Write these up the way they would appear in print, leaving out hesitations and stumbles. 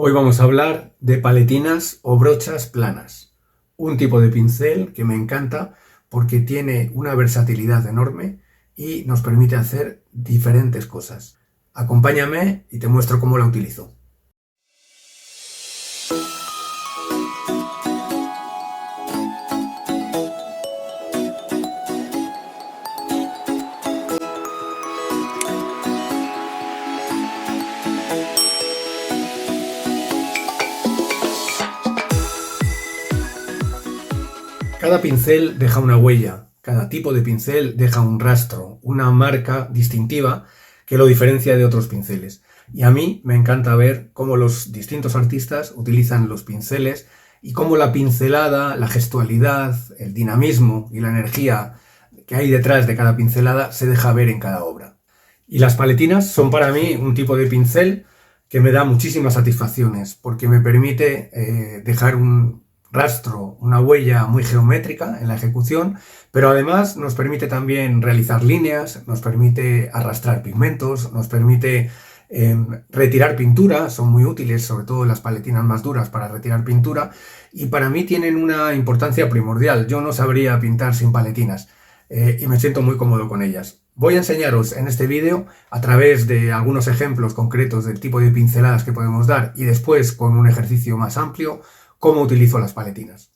Hoy vamos a hablar de paletinas o brochas planas, un tipo de pincel que me encanta porque tiene una versatilidad enorme y nos permite hacer diferentes cosas. Acompáñame y te muestro cómo la utilizo. Cada pincel deja una huella, cada tipo de pincel deja un rastro, una marca distintiva que lo diferencia de otros pinceles. Y a mí me encanta ver cómo los distintos artistas utilizan los pinceles y cómo la pincelada, la gestualidad, el dinamismo y la energía que hay detrás de cada pincelada se deja ver en cada obra. Y las paletinas son para mí un tipo de pincel que me da muchísimas satisfacciones porque me permite dejar un rastro, una huella muy geométrica en la ejecución, pero además nos permite también realizar líneas, nos permite arrastrar pigmentos, nos permite retirar pintura, son muy útiles, sobre todo las paletinas más duras para retirar pintura, y para mí tienen una importancia primordial. Yo no sabría pintar sin paletinas y me siento muy cómodo con ellas. Voy a enseñaros en este vídeo, a través de algunos ejemplos concretos del tipo de pinceladas que podemos dar y después con un ejercicio más amplio, cómo utilizo las paletinas.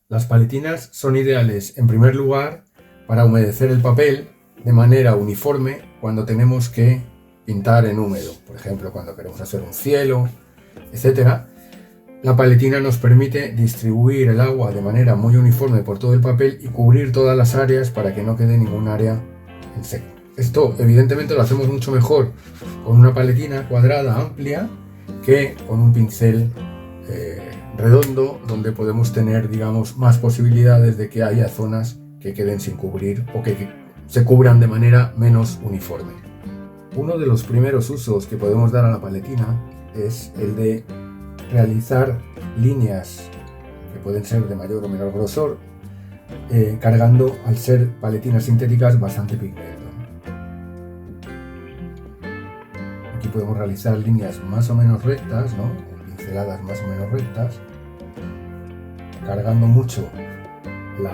Las paletinas son ideales, en primer lugar, para humedecer el papel de manera uniforme cuando tenemos que pintar en húmedo. Por ejemplo, cuando queremos hacer un cielo, etc. La paletina nos permite distribuir el agua de manera muy uniforme por todo el papel y cubrir todas las áreas para que no quede ningún área en seco. Esto evidentemente lo hacemos mucho mejor con una paletina cuadrada amplia que con un pincel redondo, donde podemos tener, digamos, más posibilidades de que haya zonas que queden sin cubrir o que se cubran de manera menos uniforme. Uno de los primeros usos que podemos dar a la paletina es el de realizar líneas que pueden ser de mayor o menor grosor, cargando, al ser paletinas sintéticas, bastante pigmento. Aquí podemos realizar líneas más o menos rectas, ¿no? Pinceladas más o menos rectas, cargando mucho la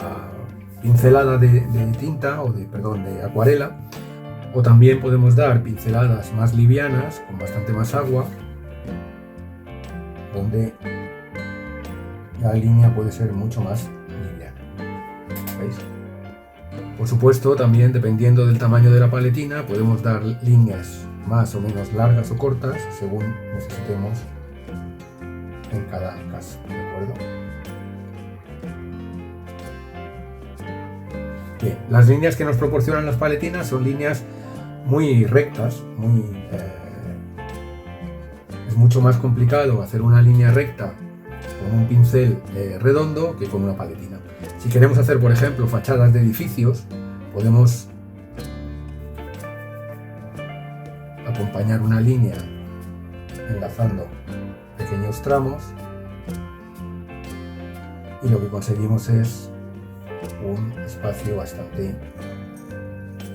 pincelada de tinta o de acuarela, o también podemos dar pinceladas más livianas con bastante más agua, donde la línea puede ser mucho más liviana. ¿Veis? Por supuesto, también dependiendo del tamaño de la paletina podemos dar líneas más o menos largas o cortas según necesitemos en cada caso, ¿de acuerdo? Bien, las líneas que nos proporcionan las paletinas son líneas muy rectas, es mucho más complicado hacer una línea recta con un pincel redondo que con una paletina. Si queremos hacer, por ejemplo, fachadas de edificios, podemos acompañar una línea enlazando pequeños tramos y lo que conseguimos es un espacio bastante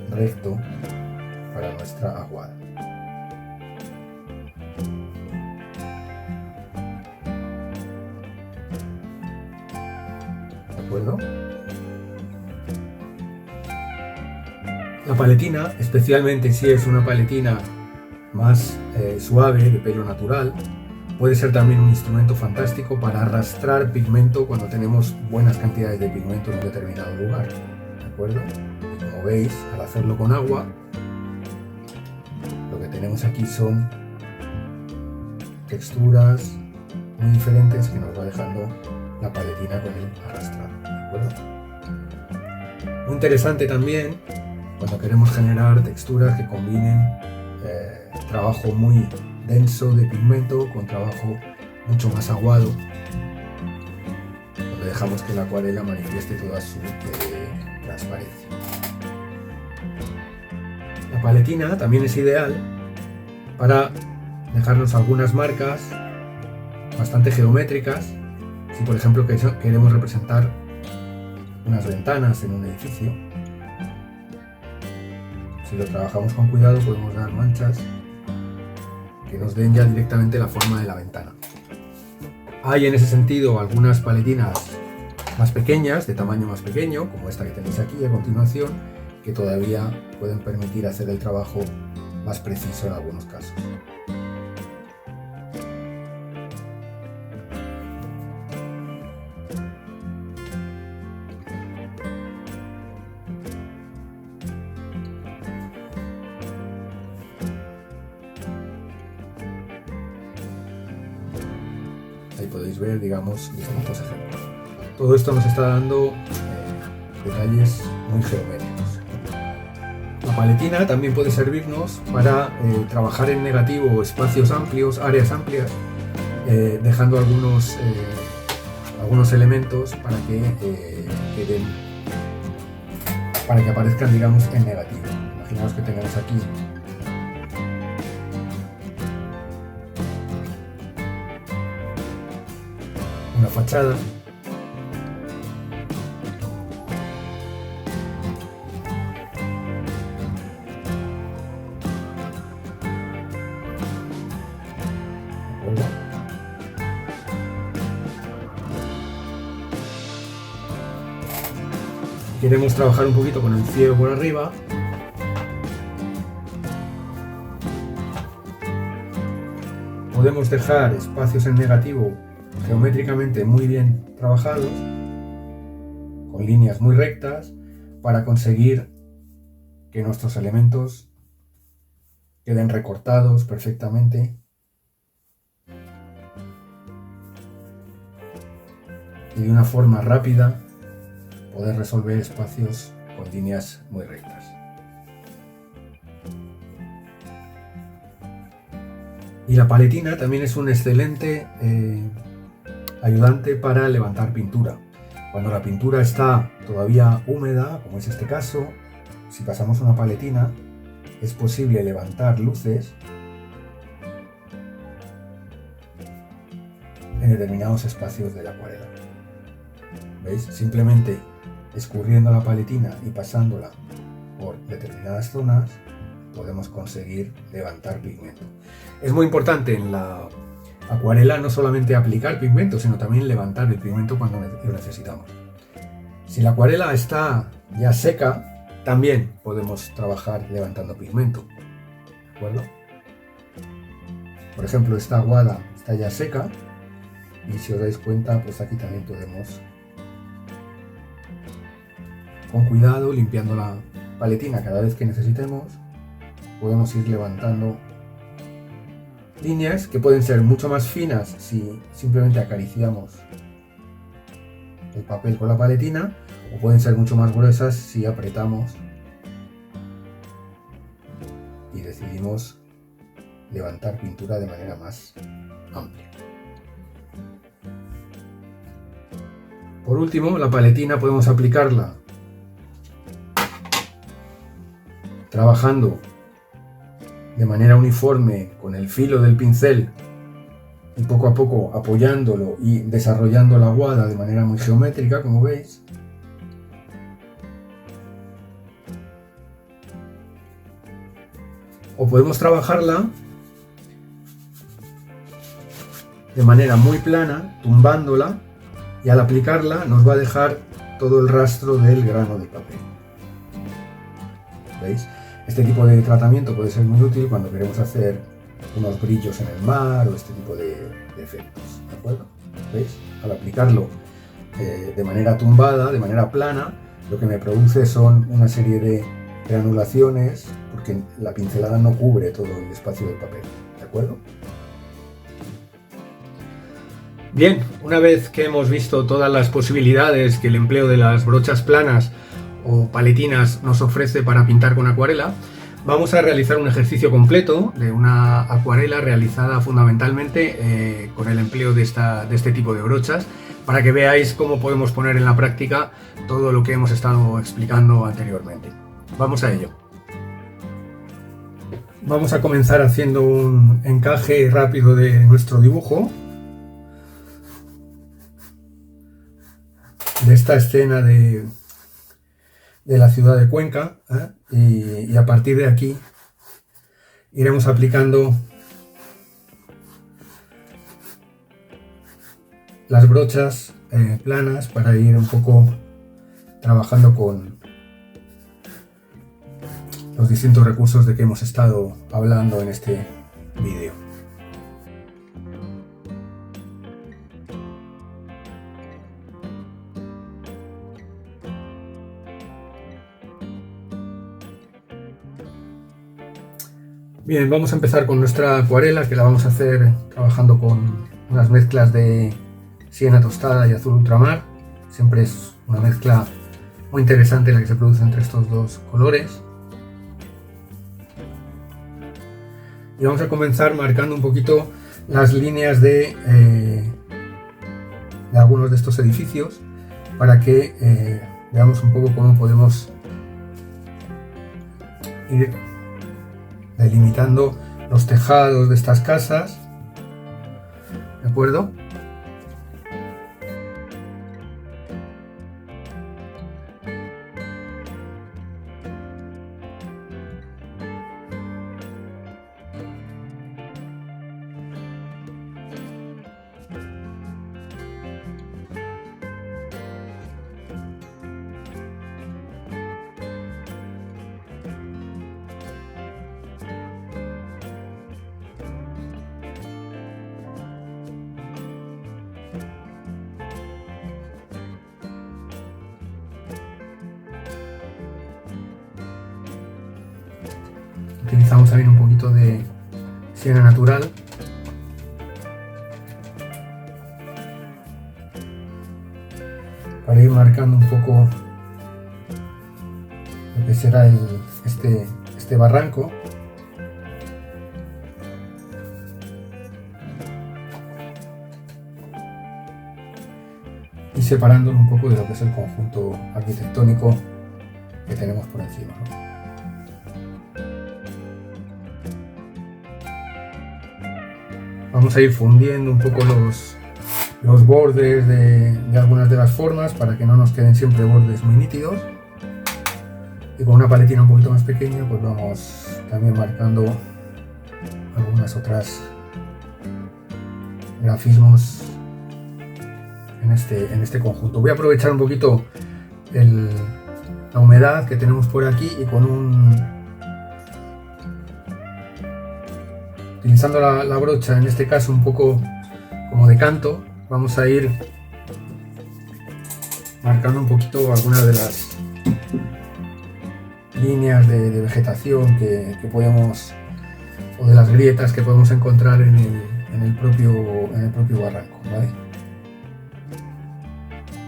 recto para nuestra aguada. ¿De acuerdo? La paletina, especialmente si es una paletina más suave, de pelo natural, puede ser también un instrumento fantástico para arrastrar pigmento cuando tenemos buenas cantidades de pigmento en un determinado lugar. ¿De acuerdo? Y como veis, al hacerlo con agua, lo que tenemos aquí son texturas muy diferentes que nos va dejando la paletina con el arrastrado. ¿De acuerdo? Muy interesante también cuando queremos generar texturas que combinen trabajo muy denso de pigmento con trabajo mucho más aguado, donde dejamos que la acuarela manifieste toda su transparencia. La paletina también es ideal para dejarnos algunas marcas bastante geométricas, si por ejemplo queremos representar unas ventanas en un edificio. Si lo trabajamos con cuidado podemos dar manchas que nos den ya directamente la forma de la ventana. Hay en ese sentido algunas paletinas más pequeñas, de tamaño más pequeño, como esta que tenéis aquí a continuación, que todavía pueden permitir hacer el trabajo más preciso en algunos casos. Ahí podéis ver, digamos, distintos ejemplos. Todo esto nos está dando detalles muy geométricos. La paletina también puede servirnos para trabajar en negativo espacios amplios, áreas amplias, dejando algunos elementos para que aparezcan, digamos, en negativo. Imaginaos que tenemos aquí una fachada. Queremos trabajar un poquito con el cielo por arriba. Podemos dejar espacios en negativo geométricamente muy bien trabajados, con líneas muy rectas, para conseguir que nuestros elementos queden recortados perfectamente y de una forma rápida poder resolver espacios con líneas muy rectas. Y la paletina también es un excelente ayudante para levantar pintura. Cuando la pintura está todavía húmeda, como es este caso, si pasamos una paletina, es posible levantar luces en determinados espacios de la acuarela. ¿Veis? Simplemente escurriendo la paletina y pasándola por determinadas zonas podemos conseguir levantar pigmento. Es muy importante en la acuarela no solamente aplicar pigmento, sino también levantar el pigmento cuando lo necesitamos. Si la acuarela está ya seca, también podemos trabajar levantando pigmento. ¿De acuerdo? Por ejemplo, esta aguada está ya seca y si os dais cuenta, pues aquí también podemos, con cuidado, limpiando la paletina cada vez que necesitemos, podemos ir levantando líneas que pueden ser mucho más finas si simplemente acariciamos el papel con la paletina, o pueden ser mucho más gruesas si apretamos y decidimos levantar pintura de manera más amplia. Por último, la paletina podemos aplicarla trabajando de manera uniforme con el filo del pincel y poco a poco apoyándolo y desarrollando la aguada de manera muy geométrica, como veis. O podemos trabajarla de manera muy plana, tumbándola, y al aplicarla nos va a dejar todo el rastro del grano del papel. ¿Veis? Este tipo de tratamiento puede ser muy útil cuando queremos hacer unos brillos en el mar o este tipo de efectos, ¿de acuerdo? ¿Veis? Al aplicarlo de manera tumbada, de manera plana, lo que me produce son una serie de granulaciones, porque la pincelada no cubre todo el espacio del papel, ¿de acuerdo? Bien, una vez que hemos visto todas las posibilidades que el empleo de las brochas planas o paletinas nos ofrece para pintar con acuarela, vamos a realizar un ejercicio completo de una acuarela realizada fundamentalmente con el empleo de este tipo de brochas, para que veáis cómo podemos poner en la práctica todo lo que hemos estado explicando anteriormente. Vamos a ello. Vamos a comenzar haciendo un encaje rápido de nuestro dibujo, de esta escena de la ciudad de Cuenca, y a partir de aquí iremos aplicando las brochas planas para ir un poco trabajando con los distintos recursos de que hemos estado hablando en este vídeo. Bien, vamos a empezar con nuestra acuarela, que la vamos a hacer trabajando con unas mezclas de siena tostada y azul ultramar. Siempre es una mezcla muy interesante la que se produce entre estos dos colores. Y vamos a comenzar marcando un poquito las líneas de algunos de estos edificios para que veamos un poco cómo podemos ir delimitando los tejados de estas casas, ¿de acuerdo? Utilizamos también un poquito de siena natural para ir marcando un poco lo que será este barranco. Y separándolo un poco de lo que es el conjunto arquitectónico que tenemos por encima, ¿no? Vamos a ir fundiendo un poco los bordes de algunas de las formas para que no nos queden siempre bordes muy nítidos. Y con una paletina un poquito más pequeña pues vamos también marcando algunas otras grafismos en este conjunto. Voy a aprovechar un poquito la humedad que tenemos por aquí y utilizando la brocha, en este caso un poco como de canto, vamos a ir marcando un poquito algunas de las líneas de vegetación que podemos, o de las grietas que podemos encontrar en el propio barranco, ¿vale?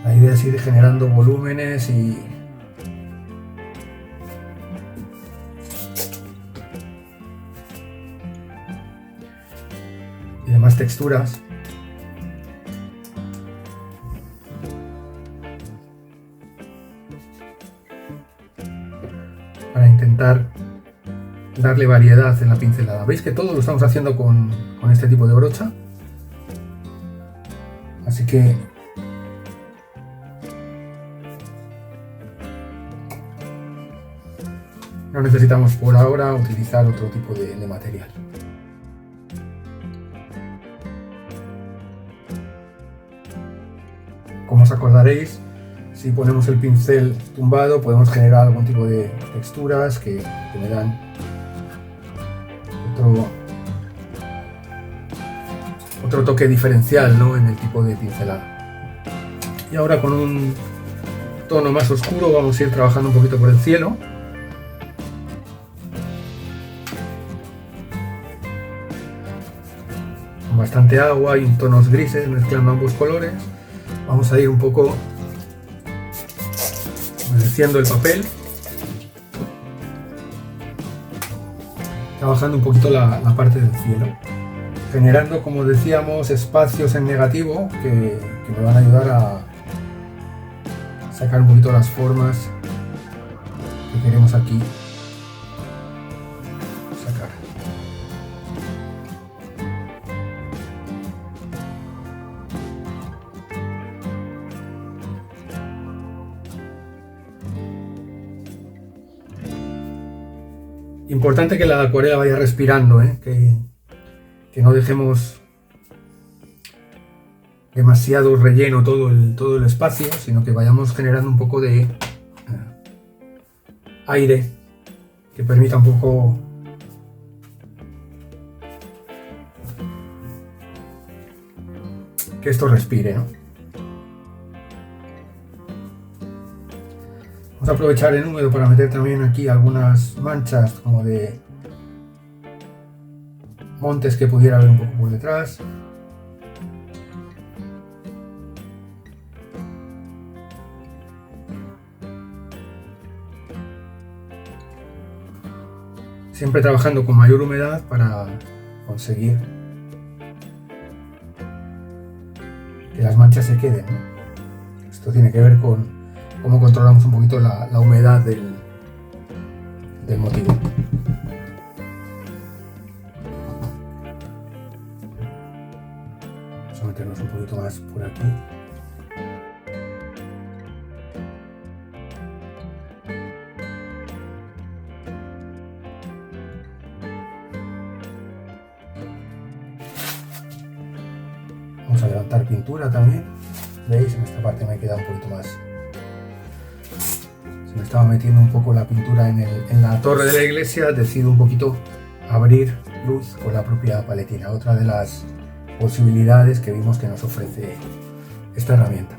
La idea es ir generando volúmenes y demás texturas para intentar darle variedad en la pincelada. Veis que todo lo estamos haciendo con este tipo de brocha, así que no necesitamos por ahora utilizar otro tipo de material. Como os acordaréis, si ponemos el pincel tumbado podemos generar algún tipo de texturas que me dan otro toque diferencial, ¿no?, en el tipo de pincelada. Y ahora con un tono más oscuro vamos a ir trabajando un poquito por el cielo. Con bastante agua y tonos grises mezclando ambos colores. Vamos a ir un poco humedeciendo el papel, trabajando un poquito la parte del cielo, generando, como decíamos, espacios en negativo que me van a ayudar a sacar un poquito las formas que queremos aquí sacar. Importante que la acuarela vaya respirando, que no dejemos demasiado relleno todo el espacio, sino que vayamos generando un poco de aire que permita un poco que esto respire, ¿no? Vamos a aprovechar el húmedo para meter también aquí algunas manchas como de montes que pudiera haber un poco por detrás. Siempre trabajando con mayor humedad para conseguir que las manchas se queden, ¿no? Esto tiene que ver con cómo controlamos un poquito la humedad del motivo. Vamos a meternos un poquito más por aquí. Vamos a levantar pintura también. ¿Veis? En esta parte me queda un poquito más. Se me estaba metiendo un poco la pintura en la torre de la iglesia. Decido un poquito abrir luz con la propia paletina. Otra de las posibilidades que vimos que nos ofrece esta herramienta.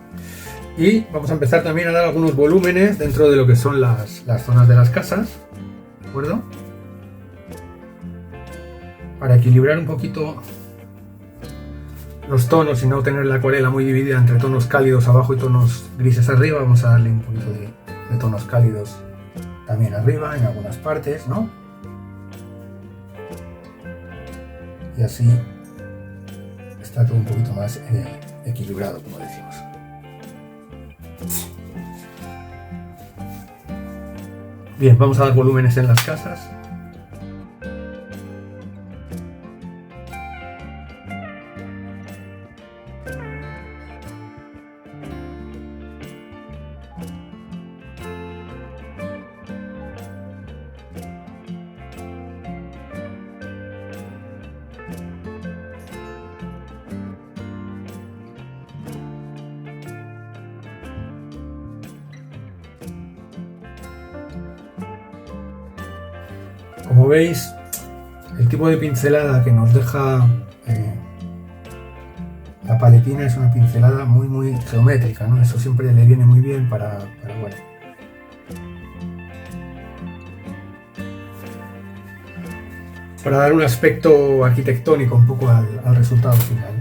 Y vamos a empezar también a dar algunos volúmenes dentro de lo que son las zonas de las casas. ¿De acuerdo? Para equilibrar un poquito los tonos y no tener la acuarela muy dividida entre tonos cálidos abajo y tonos grises arriba, vamos a darle un poquito de tonos cálidos también arriba en algunas partes, ¿no? Y así está todo un poquito más equilibrado, como decimos. Bien, vamos a dar volúmenes en las casas. Como veis, el tipo de pincelada que nos deja la paletina es una pincelada muy geométrica, ¿no? Eso siempre le viene muy bien para bueno, para dar un aspecto arquitectónico un poco al resultado final.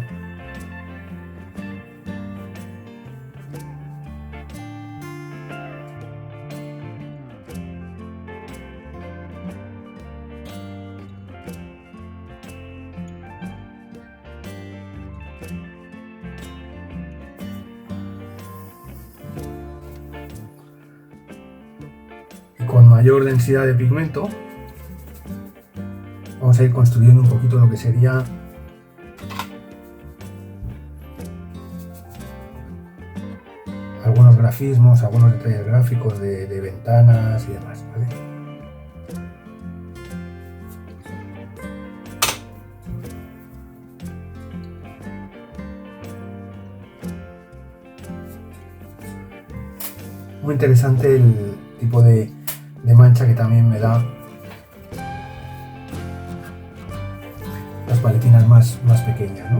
Y con mayor densidad de pigmento vamos a ir construyendo un poquito lo que sería algunos grafismos, algunos detalles gráficos de ventanas y demás, ¿vale? Muy interesante el tipo de mancha que también me da las paletinas más pequeñas, ¿no?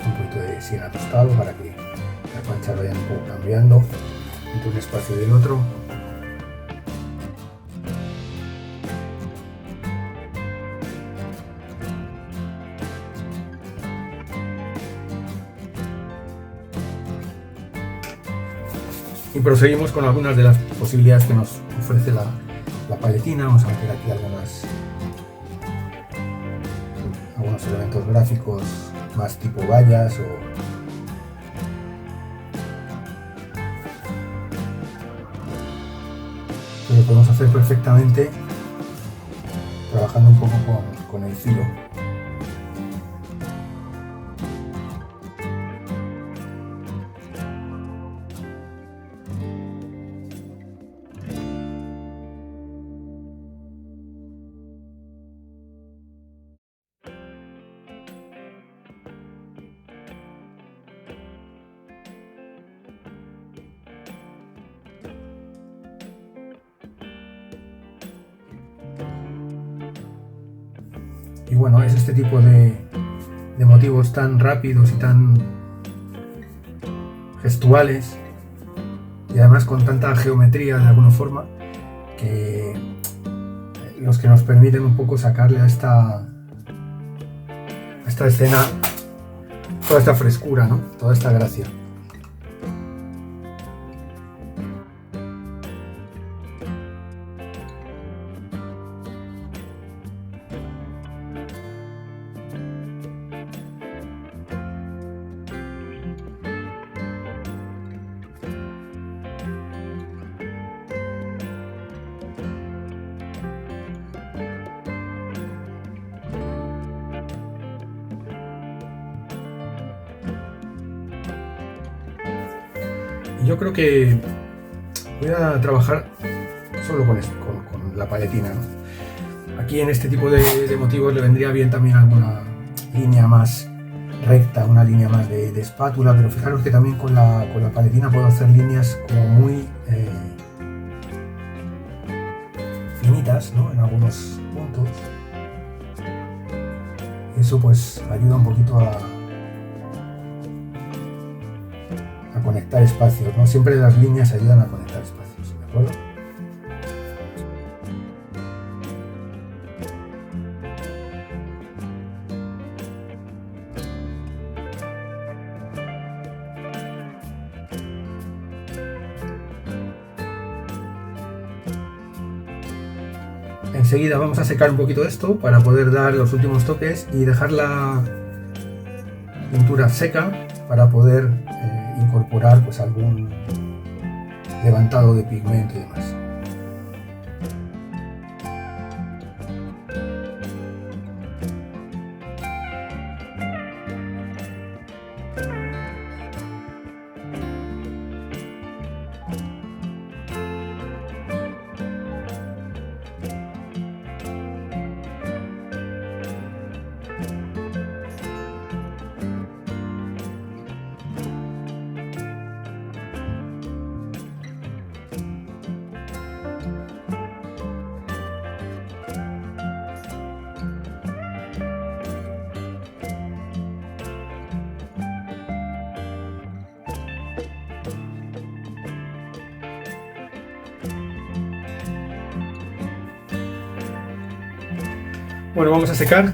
Un poquito de siena tostado para que las manchas vayan un poco cambiando entre un espacio y el otro. Y proseguimos con algunas de las posibilidades que nos ofrece la paletina. Vamos a meter aquí algunos elementos gráficos más tipo vallas que lo podemos hacer perfectamente trabajando un poco con el filo. Y bueno, es este tipo de motivos tan rápidos y tan gestuales, y además con tanta geometría de alguna forma, que los que nos permiten un poco sacarle a esta escena toda esta frescura, ¿no? Toda esta gracia. Y yo creo que voy a trabajar solo con esto, con la paletina, ¿no? Aquí en este tipo de motivos le vendría bien también alguna línea más recta, una línea más de espátula, pero fijaros que también con la paletina puedo hacer líneas como muy finitas, ¿no? En algunos puntos. Eso pues ayuda un poquito a conectar espacios, ¿no? Siempre las líneas ayudan a conectar espacios, ¿de acuerdo? Enseguida vamos a secar un poquito esto para poder dar los últimos toques y dejar la pintura seca para poder incorporar pues algún levantado de pigmento y demás. Bueno, vamos a secar.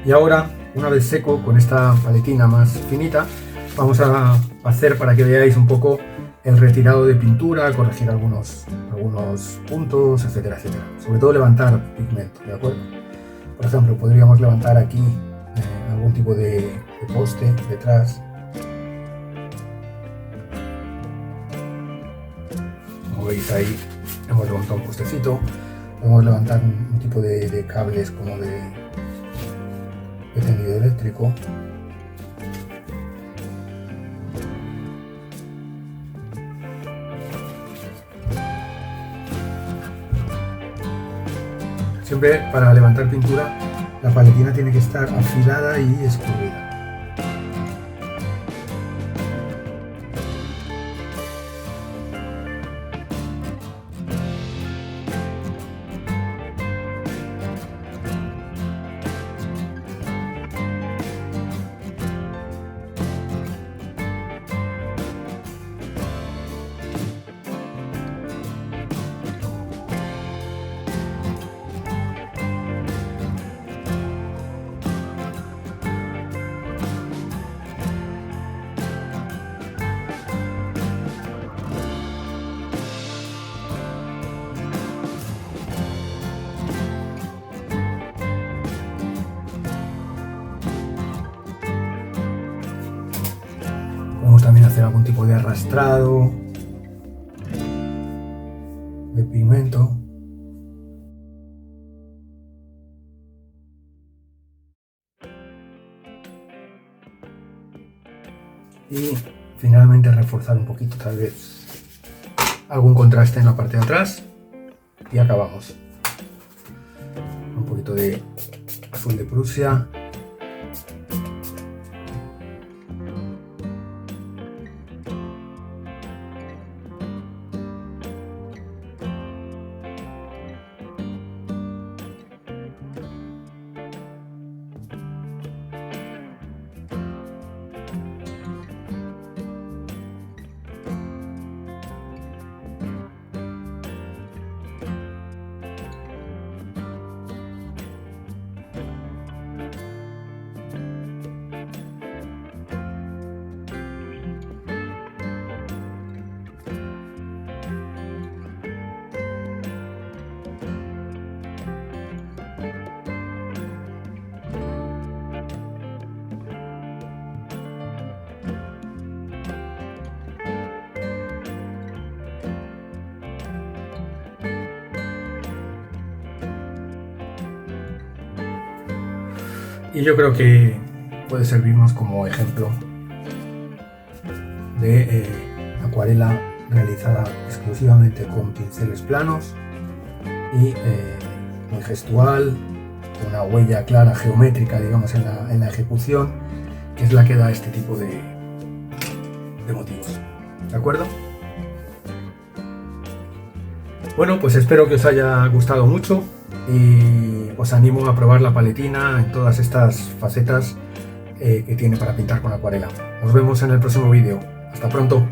Y ahora, una vez seco, con esta paletina más finita, vamos a hacer para que veáis un poco el retirado de pintura, corregir algunos puntos, etcétera, etcétera. Sobre todo levantar pigmento, ¿de acuerdo? Por ejemplo, podríamos levantar aquí algún tipo de poste detrás. Como veis ahí, hemos levantado un postecito. Podemos levantar un tipo de cables como de tendido eléctrico. Siempre para levantar pintura la paletina tiene que estar afilada y escurrida. Podemos también hacer algún tipo de arrastrado de pigmento. Y finalmente reforzar un poquito, tal vez algún contraste en la parte de atrás. y acabamos. Un poquito de azul de Prusia. Y yo creo que puede servirnos como ejemplo de acuarela realizada exclusivamente con pinceles planos y muy gestual, una huella clara, geométrica, digamos, en la ejecución, que es la que da este tipo de motivos. ¿De acuerdo? Bueno, pues espero que os haya gustado mucho y os animo a probar la paletina en todas estas facetas que tiene para pintar con acuarela. Nos vemos en el próximo vídeo. Hasta pronto.